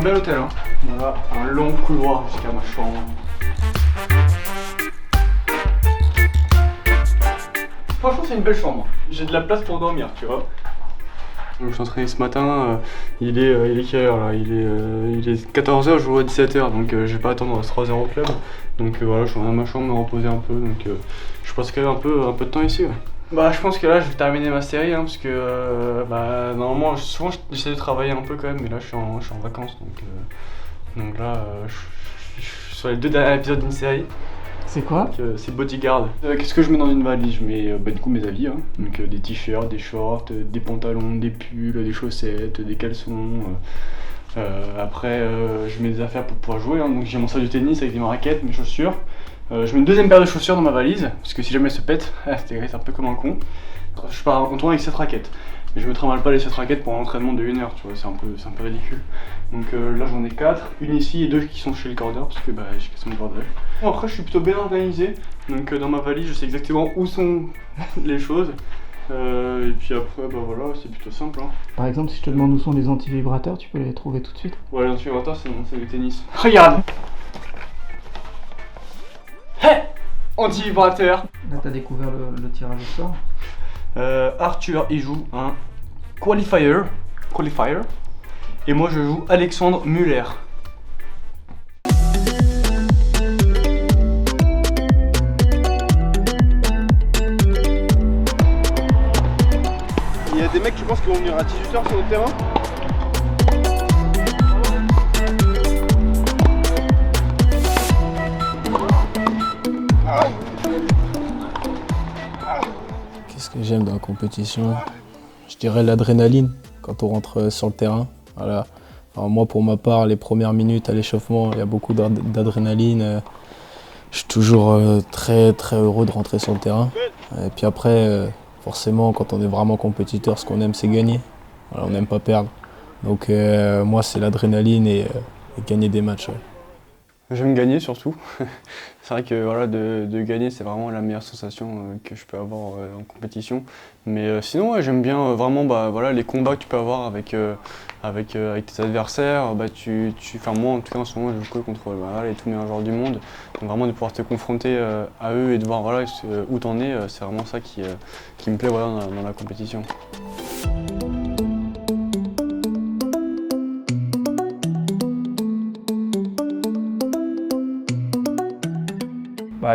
bel hôtel, hein. Voilà, un long couloir jusqu'à ma chambre. Franchement, c'est une belle chambre. J'ai de la place pour dormir, tu vois. Donc, je suis entraîné ce matin, il est quelle heure là? Il est 14h, je joue à 17h, donc je vais pas attendre 3h au club. Donc voilà, je suis dans ma chambre, me reposer un peu, donc je passe quand même un peu de temps ici. Ouais. Bah, je pense que là, je vais terminer ma série, hein, parce que normalement, souvent j'essaie de travailler un peu quand même, mais là, je suis en vacances, donc là, je suis sur les 2 derniers épisodes d'une série. C'est quoi? C'est Bodyguard. Qu'est-ce que je mets dans une valise? Je mets du coup mes habits, hein. Donc des t-shirts, des shorts, des pantalons, des pulls, des chaussettes, des caleçons. Après je mets des affaires pour pouvoir jouer, hein. Donc j'ai mon sac de tennis avec mes raquettes, mes chaussures. Je mets une deuxième paire de chaussures dans ma valise, parce que si jamais elle se pète, c'est un peu comme un con. Je pars en tournoi avec 7 raquettes. Mais je me trimballe pas les 7 raquettes pour un entraînement de 1 heure, tu vois, c'est un peu ridicule. Donc là j'en ai 4, une ici et 2 qui sont chez le cordeur parce que j'ai cassé mon bordel. Bon, après je suis plutôt bien organisé, donc dans ma valise je sais exactement où sont les choses. Et puis après voilà, c'est plutôt simple. Hein. Par exemple, si je te demande où sont les antivibrateurs, tu peux les trouver tout de suite? Ouais, les antivibrateurs c'est mon sac de tennis. Regarde! Hé! Antivibrateur! Là t'as découvert le tirage au sort. Arthur il joue un qualifier, et moi je joue Alexandre Muller. Il y a des mecs, je pense, qui vont venir à 18h sur notre terrain. Qu'est-ce que j'aime dans la compétition? Je dirais l'adrénaline quand on rentre sur le terrain. Voilà. Enfin, moi, pour ma part, les premières minutes à l'échauffement, il y a beaucoup d'adrénaline. Je suis toujours très heureux de rentrer sur le terrain. Et puis après, forcément, quand on est vraiment compétiteur, ce qu'on aime, c'est gagner. Voilà, on n'aime pas perdre. Donc moi, c'est l'adrénaline et gagner des matchs. Ouais. J'aime gagner surtout. C'est vrai que voilà, de gagner, c'est vraiment la meilleure sensation que je peux avoir en compétition. Mais sinon, ouais, j'aime bien vraiment voilà, les combats que tu peux avoir avec tes adversaires. Moi, en tout cas, en ce moment, je joue contre les tous meilleurs joueurs du monde. Donc vraiment de pouvoir te confronter à eux et de voir voilà, où t'en es, c'est vraiment ça qui me plaît voilà, dans la compétition.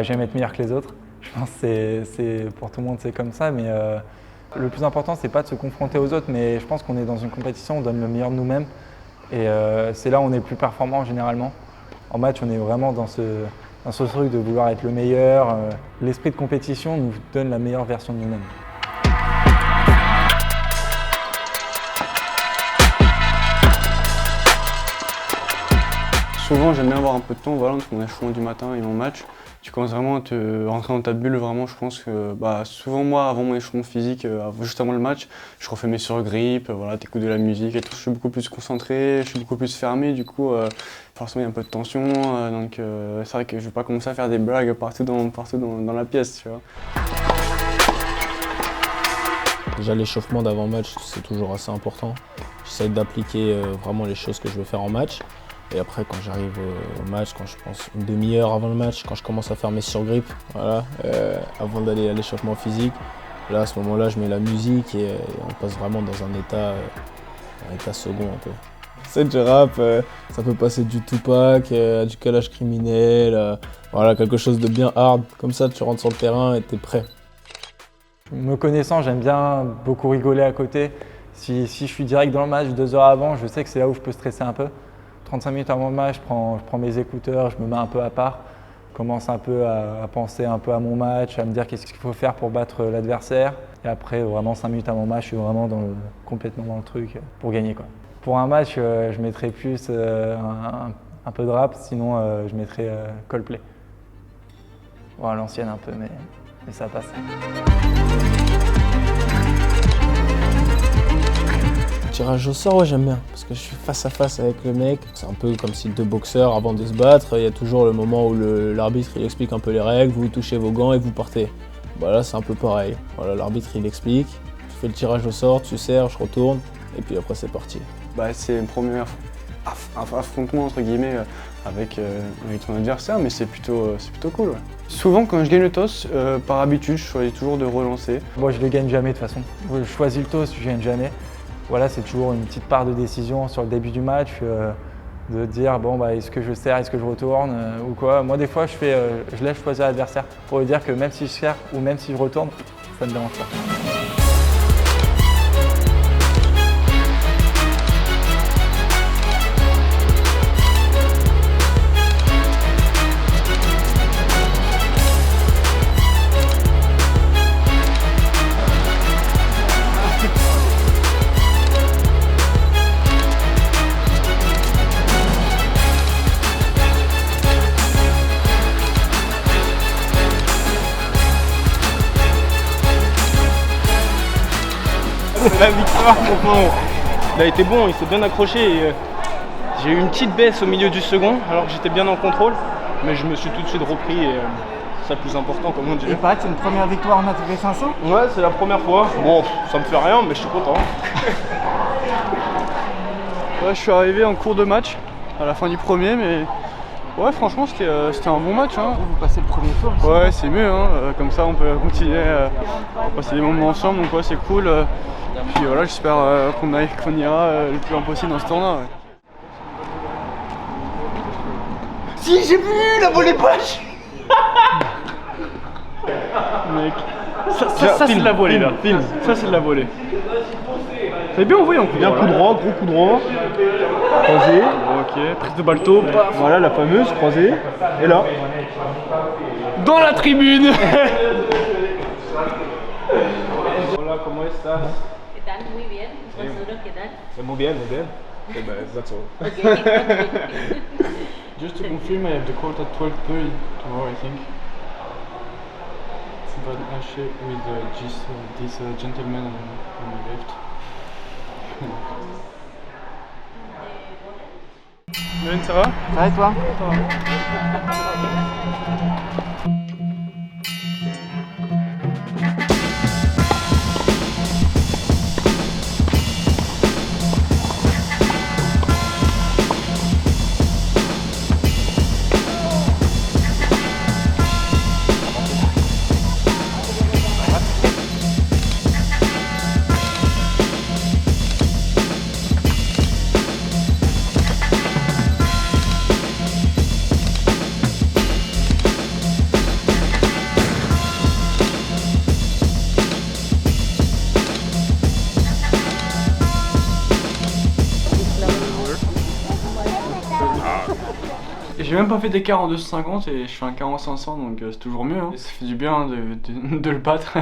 J'aime être meilleur que les autres. Je pense que c'est pour tout le monde c'est comme ça, mais le plus important c'est pas de se confronter aux autres, mais je pense qu'on est dans une compétition, on donne le meilleur de nous-mêmes et c'est là où on est le plus performant généralement. En match on est vraiment dans ce truc de vouloir être le meilleur. L'esprit de compétition nous donne la meilleure version de nous-mêmes. Souvent j'aime bien avoir un peu de temps voilà, entre mon échauffement du matin et mon match. Tu commences vraiment à te rentrer dans ta bulle, vraiment je pense que souvent moi avant mon échauffement physique, juste avant le match, je refais mes surgrippes, voilà, t'écoutes de la musique et tout, je suis beaucoup plus concentré, je suis beaucoup plus fermé, du coup forcément il y a un peu de tension, donc c'est vrai que je vais pas commencer à faire des blagues partout dans la pièce, tu vois. Déjà l'échauffement d'avant-match, c'est toujours assez important. J'essaie d'appliquer vraiment les choses que je veux faire en match. Et après, quand j'arrive au match, quand je pense une demi-heure avant le match, quand je commence à faire mes surgrippes, voilà, avant d'aller à l'échauffement physique, là, à ce moment-là, je mets la musique et on passe vraiment dans un état second un peu. Cette rap, ça peut passer du Tupac à du Kalash Criminel, voilà, quelque chose de bien hard. Comme ça, tu rentres sur le terrain et t'es prêt. Me connaissant, j'aime bien beaucoup rigoler à côté. Si je suis direct dans le match 2 heures avant, je sais que c'est là où je peux stresser un peu. 35 minutes avant le match, je prends mes écouteurs, je me mets un peu à part, je commence un peu à penser un peu à mon match, à me dire qu'est-ce qu'il faut faire pour battre l'adversaire. Et après, vraiment 5 minutes avant le match, je suis vraiment complètement dans le truc pour gagner, quoi. Pour un match, je mettrais plus un peu de rap, sinon je mettrais Coldplay. Bon, à l'ancienne un peu, mais ça passe. Tirage au sort, ouais, j'aime bien, parce que je suis face à face avec le mec. C'est un peu comme si 2 boxeurs, avant de se battre, il y a toujours le moment où l'arbitre il explique un peu les règles, vous touchez vos gants et vous partez. Voilà, c'est un peu pareil. Voilà, l'arbitre il explique, tu fais le tirage au sort, tu serres, je retourne, et puis après c'est parti. C'est affrontement entre guillemets avec ton adversaire, mais c'est plutôt cool. Ouais. Souvent quand je gagne le toss, par habitude, je choisis toujours de relancer. Moi je ne le gagne jamais de toute façon. Je choisis le toss, je ne gagne jamais. Voilà, c'est toujours une petite part de décision sur le début du match, de dire bon bah est-ce que je serre, est-ce que je retourne ou quoi. Moi des fois je laisse choisir l'adversaire pour lui dire que même si je serre ou même si je retourne, ça ne me dérange pas. La victoire, franchement, il a été bon, il s'est bien accroché. Et, j'ai eu une petite baisse au milieu du second, alors que j'étais bien en contrôle, mais je me suis tout de suite repris et c'est le plus important, comme on dit. Il paraît que c'est une première victoire en ATP 500. Ouais, c'est la première fois. Bon, ça me fait rien, mais je suis content. Ouais, je suis arrivé en cours de match, à la fin du premier, mais ouais, franchement, c'était un bon match. Hein. Vous passez le premier tour. Ouais, c'est mieux, hein. Comme ça on peut continuer à passer des moments ensemble, donc ouais, c'est cool. Puis voilà, j'espère qu'on ira le plus loin possible dans ce tournoi. Ouais. Si, j'ai vu la volée poche. Mec, Ça c'est de la volée là. film. Ça c'est de la volée. C'est bien envoyé en coup. Bien coup droit, gros coup droit. Croisé. Ok, prise de balto, paf. Voilà la fameuse croisée. Et là. Dans la tribune. Hola, ¿cómo estás? ¿Qué tal? Muy bien. ¿Vosotros qué tal? Muy bien, muy bien. That's all. Okay. Just to confirm, I have the court at 12:30 tomorrow, I think. But I share with this gentleman on my left. Ben, ça va? Ça va et toi? J'ai même pas fait d'écart en 250 et je fais un 40 500, donc c'est toujours mieux. Hein. Ça fait du bien de le battre.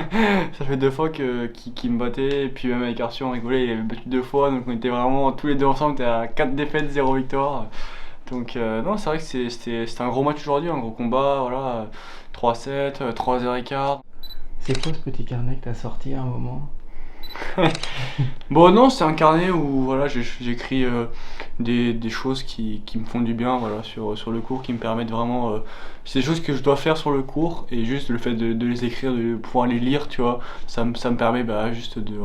Ça fait 2 fois qu'il me battait, et puis même avec Arthur on rigolait, il avait battu 2 fois, donc on était vraiment tous les deux ensemble, on était à 4 défaites, 0 victoire. Donc non, c'est vrai que c'était un gros match aujourd'hui, un gros combat, voilà, 3-7, 3-0 écart. C'est quoi ce petit carnet que t'as sorti à un moment? Bon non, c'est un carnet où voilà, j'écris des choses qui me font du bien, voilà, sur le cours, qui me permettent vraiment... c'est des choses que je dois faire sur le cours, et juste le fait de les écrire, de pouvoir les lire, tu vois, ça me permet juste de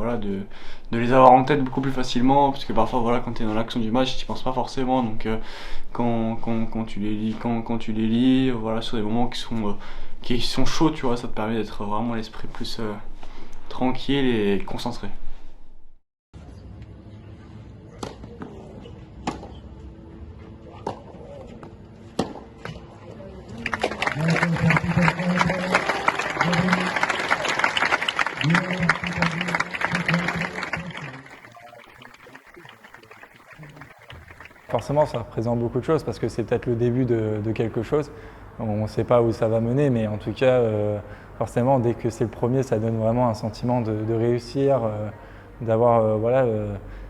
les avoir en tête beaucoup plus facilement, parce que parfois voilà, quand tu es dans l'action du match, tu penses pas forcément, donc quand tu les lis, voilà, sur des moments qui sont chauds, tu vois, ça te permet d'être vraiment l'esprit plus tranquille et concentré. Forcément, ça représente beaucoup de choses parce que c'est peut-être le début de quelque chose. On ne sait pas où ça va mener, mais en tout cas, forcément, dès que c'est le premier, ça donne vraiment un sentiment de réussir, d'avoir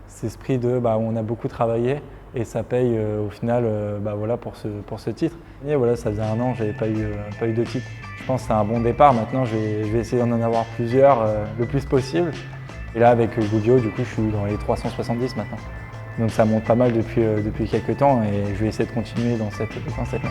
cet esprit de on a beaucoup travaillé et ça paye au final voilà, pour ce titre. Et voilà, ça faisait 1 an, je n'avais pas eu de titre. Je pense que c'est un bon départ. Maintenant, je vais essayer d'en avoir plusieurs le plus possible. Et là, avec Goudio, du coup, je suis dans les 370 maintenant. Donc ça monte pas mal depuis quelques temps et je vais essayer de continuer dans cette lancée.